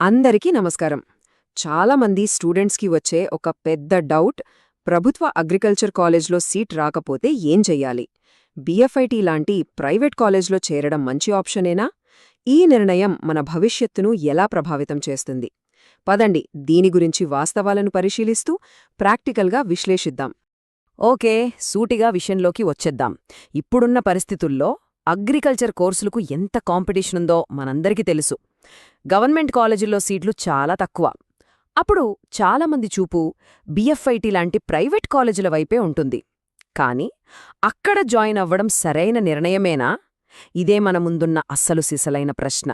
అందరికీ నమస్కారం. చాలామంది స్టూడెంట్స్కి వచ్చే ఒక పెద్ద డౌట్, ప్రభుత్వ అగ్రికల్చర్ కాలేజ్లో సీట్ రాకపోతే ఏం చెయ్యాలి? బీఎఫ్ఐటీ లాంటి ప్రైవేట్ కాలేజ్లో చేరడం మంచి ఆప్షనేనా? ఈ నిర్ణయం మన భవిష్యత్తును ఎలా ప్రభావితం చేస్తుంది? పదండి, దీని గురించి వాస్తవాలను పరిశీలిస్తూ ప్రాక్టికల్గా విశ్లేషిద్దాం. ఓకే, సూటిగా విషయంలోకి వచ్చేద్దాం. ఇప్పుడున్న పరిస్థితుల్లో అగ్రికల్చర్ కోర్సులకు ఎంత కాంపిటీషనుందో మనందరికీ తెలుసు. గవర్నమెంట్ కాలేజీల్లో సీట్లు చాలా తక్కువ. అప్పుడు చాలామంది చూపు బీఎఫ్ఐటీ లాంటి ప్రైవేట్ కాలేజీల వైపే ఉంటుంది. కాని అక్కడ జాయిన్ అవ్వడం సరైన నిర్ణయమేనా? ఇదే మన ముందున్న అస్సలు సిసలైన ప్రశ్న.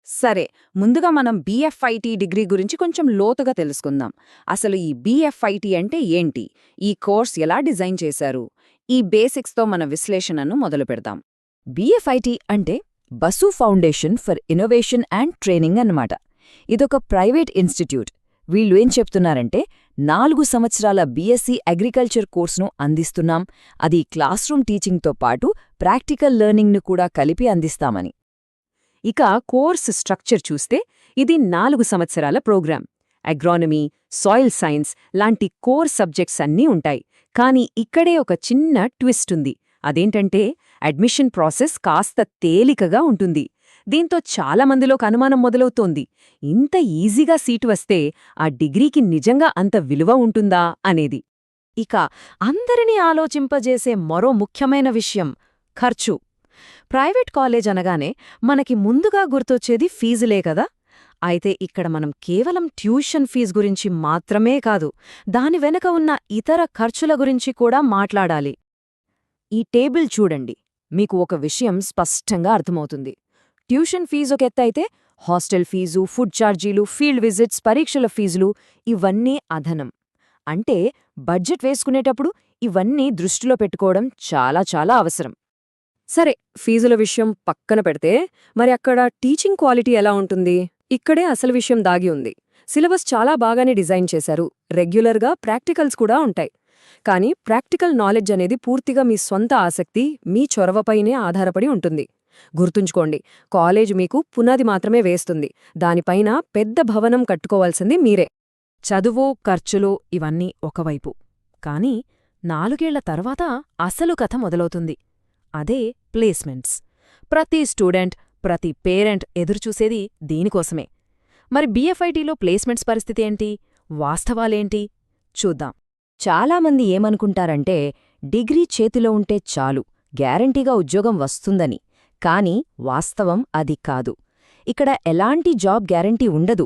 సరే, ముందుగా మనం బీఎఫ్ఐటీ డిగ్రీ గురించి కొంచెం లోతుగా తెలుసుకుందాం. అసలు ఈ బీఎఫ్ఐటీ అంటే ఏంటి? ఈ కోర్స్ ఎలా డిజైన్ చేశారు? ఈ బేసిక్స్తో మన విశ్లేషణను మొదలుపెడదాం. బీఎఫ్ఐటీ అంటే Basu foundation for innovation and training అన్నమాట. ఇదొక ప్రైవేట్ ఇన్స్టిట్యూట్. వీళ్ళు ఏం చెప్తున్నారంటే 4 సంవత్సరాల బీఎస్సీ అగ్రికల్చర్ కోర్సును అందిస్తున్నాం, అది క్లాస్ రూమ్ టీచింగ్తో పాటు ప్రాక్టికల్ లెర్నింగ్ను కూడా కలిపి అందిస్తామని. ఇక కోర్స్ స్ట్రక్చర్ చూస్తే ఇది 4 సంవత్సరాల ప్రోగ్రాం. అగ్రానమీ, సాయిల్ సైన్స్ లాంటి కోర్ సబ్జెక్ట్స్ అన్నీ ఉంటాయి. కానీ ఇక్కడే ఒక చిన్న ట్విస్ట్ ఉంది. అదేంటంటే అడ్మిషన్ ప్రాసెస్ కాస్త తేలికగా ఉంటుంది. దీంతో చాలామందిలోకి అనుమానం మొదలవుతోంది, ఇంత ఈజీగా సీటు వస్తే ఆ డిగ్రీకి నిజంగా అంత విలువ ఉంటుందా అనేది. ఇక అందరినీ ఆలోచింపజేసే మరో ముఖ్యమైన విషయం ఖర్చు. ప్రైవేట్ కాలేజ్ అనగానే మనకి ముందుగా గుర్తొచ్చేది ఫీజులే కదా. అయితే ఇక్కడ మనం కేవలం ట్యూషన్ ఫీజు గురించి మాత్రమే కాదు, దాని వెనక ఉన్న ఇతర ఖర్చుల గురించి కూడా మాట్లాడాలి. ఈ టేబుల్ చూడండి, మీకు ఒక విషయం స్పష్టంగా అర్థమవుతుంది. ట్యూషన్ ఫీజు ఒక ఎత్తైతే హాస్టల్ ఫీజు, ఫుడ్ ఛార్జీలు, ఫీల్డ్ విజిట్స్, పరీక్షల ఫీజులు ఇవన్నీ అదనం. అంటే బడ్జెట్ వేసుకునేటప్పుడు ఇవన్నీ దృష్టిలో పెట్టుకోవడం చాలా చాలా అవసరం. సరే, ఫీజుల విషయం పక్కన పెడితే మరి అక్కడ టీచింగ్ క్వాలిటీ ఎలా ఉంటుంది? ఇక్కడే అసలు విషయం దాగి ఉంది. సిలబస్ చాలా బాగానే డిజైన్ చేశారు, రెగ్యులర్గా ప్రాక్టికల్స్ కూడా ఉంటాయి. కానీ ప్రాక్టికల్ నాలెడ్జ్ అనేది పూర్తిగా మీ సొంత ఆసక్తి, మీ చొరవపైనే ఆధారపడి ఉంటుంది. గుర్తుంచుకోండి, కాలేజ్ మీకు పునాది మాత్రమే వేస్తుంది, దానిపైన పెద్ద భవనం కట్టుకోవాల్సింది మీరే. చదువు, ఖర్చులు ఇవన్నీ ఒకవైపు. కానీ 4 ఏళ్ల తర్వాత అసలు కథ మొదలవుతుంది. అదే ప్లేస్మెంట్స్. ప్రతి స్టూడెంట్, ప్రతి పేరెంట్ ఎదురుచూసేది దీనికోసమే. మరి బీఎఫ్ఐటీలో ప్లేస్మెంట్స్ పరిస్థితి ఏంటి? వాస్తవాలేంటి? చూద్దాం. చాలామంది ఏమనుకుంటారంటే డిగ్రీ చేతిలో ఉంటే చాలు, గ్యారంటీగా ఉద్యోగం వస్తుందని. కానీ వాస్తవం అది కాదు. ఇక్కడ ఎలాంటి జాబ్ గ్యారంటీ ఉండదు.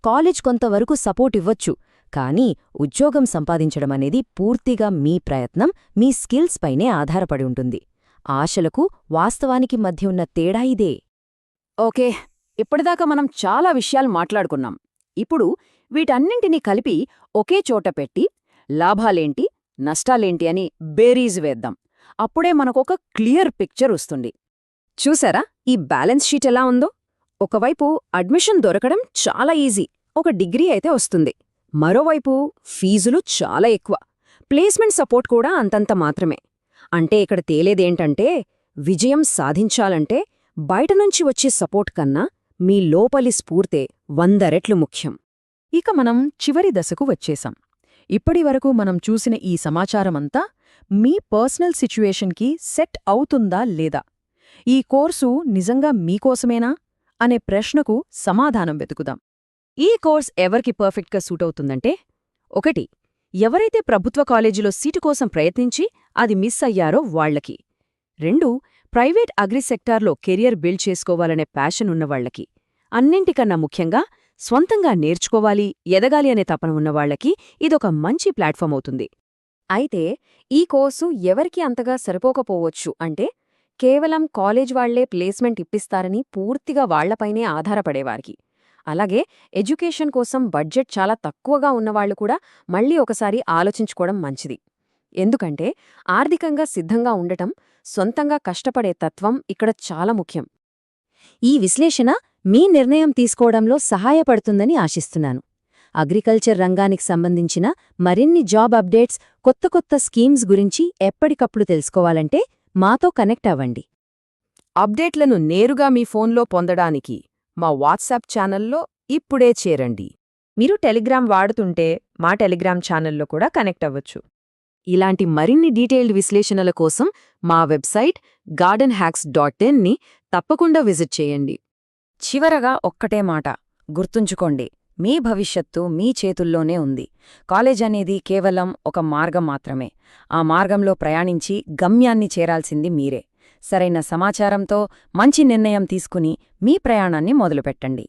కాలేజ్ కొంతవరకు సపోర్ట్ ఇవ్వచ్చు, కానీ ఉద్యోగం సంపాదించడమనేది పూర్తిగా మీ ప్రయత్నం, మీ స్కిల్స్ పైనే ఆధారపడి ఉంటుంది. ఆశలకు వాస్తవానికి మధ్య ఉన్న తేడా ఇదే. ఓకే, ఇప్పటిదాకా మనం చాలా విషయాలు మాట్లాడుకున్నాం. ఇప్పుడు వీటన్నింటినీ కలిపి ఒకే చోట పెట్టి లాభాలేంటి, నష్టాలేంటి అని బేరీజ్ వేద్దాం. అప్పుడే మనకొక క్లియర్ పిక్చర్ వస్తుంది. చూసారా ఈ బ్యాలెన్స్ షీట్ ఎలా ఉందో? ఒకవైపు అడ్మిషన్ దొరకడం చాలా ఈజీ, ఒక డిగ్రీ అయితే వస్తుంది. మరోవైపు ఫీజులు చాలా ఎక్కువ, ప్లేస్మెంట్ సపోర్ట్ కూడా అంతంత మాత్రమే. అంటే ఇక్కడ తేలేదేంటంటే విజయం సాధించాలంటే బయటనుంచి వచ్చే సపోర్ట్ కన్నా మీ లోపలి స్ఫూర్తే 100 రెట్లు ముఖ్యం. ఇక మనం చివరి దశకు వచ్చేశాం. ఇప్పటివరకు మనం చూసిన ఈ సమాచారమంతా మీ పర్సనల్ సిచ్యుయేషన్కి సెట్ అవుతుందా లేదా, ఈ కోర్సు నిజంగా మీకోసమేనా అనే ప్రశ్నకు సమాధానం వెతుకుదాం. ఈ కోర్స్ ఎవరికి పర్ఫెక్ట్గా సూట్ అవుతుందంటే, 1. ఎవరైతే ప్రభుత్వ కాలేజీలో సీటు కోసం ప్రయత్నించి అది మిస్ అయ్యారో వాళ్లకి. 2. ప్రైవేట్ అగ్రి సెక్టార్లో కెరియర్ బిల్డ్ చేసుకోవాలనే ప్యాషన్ ఉన్నవాళ్లకి. అన్నింటికన్నా ముఖ్యంగా స్వంతంగా నేర్చుకోవాలి, ఎదగాలి అనే తపన ఉన్నవాళ్లకి ఇదొక మంచి ప్లాట్ఫామ్ అవుతుంది. అయితే ఈ కోర్సు ఎవరికి అంతగా సరిపోకపోవచ్చు. అంటే కేవలం కాలేజ్ వాళ్లే ప్లేస్మెంట్ ఇప్పిస్తారని పూర్తిగా వాళ్లపైనే ఆధారపడేవారికి. అలాగే ఎడ్యుకేషన్ కోసం బడ్జెట్ చాలా తక్కువగా ఉన్నవాళ్లు కూడా మళ్లీ ఒకసారి ఆలోచించుకోవడం మంచిది. ఎందుకంటే ఆర్థికంగా సిద్ధంగా ఉండటం, సొంతంగా కష్టపడే తత్వం ఇక్కడ చాలా ముఖ్యం. ఈ విశ్లేషణ మీ నిర్ణయం తీసుకోవడంలో సహాయపడుతుందని ఆశిస్తున్నాను. అగ్రికల్చర్ రంగానికి సంబంధించిన మరిన్ని జాబ్ అప్డేట్స్, కొత్త కొత్త స్కీమ్స్ గురించి ఎప్పటికప్పుడు తెలుసుకోవాలంటే మాతో కనెక్ట్ అవ్వండి. అప్డేట్లను నేరుగా మీ ఫోన్లో పొందడానికి మా వాట్సాప్ ఛానల్లో ఇప్పుడే చేరండి. మీరు టెలిగ్రామ్ వాడుతుంటే మా టెలిగ్రామ్ ఛానల్లో కూడా కనెక్ట్ అవ్వచ్చు. ఇలాంటి మరిన్ని డీటెయిల్డ్ విశ్లేషణల కోసం మా వెబ్సైట్ gardenhacks.in ని తప్పకుండా విజిట్ చేయండి. చివరగా ఒక్కటే మాట గుర్తుంచుకోండి, మీ భవిష్యత్తు మీ చేతుల్లోనే ఉంది. కాలేజ్ అనేది కేవలం ఒక మార్గం మాత్రమే. ఆ మార్గంలో ప్రయాణించి గమ్యాన్ని చేరాల్సింది మీరే. సరైన సమాచారంతో మంచి నిర్ణయం తీసుకుని మీ ప్రయాణాన్ని మొదలుపెట్టండి.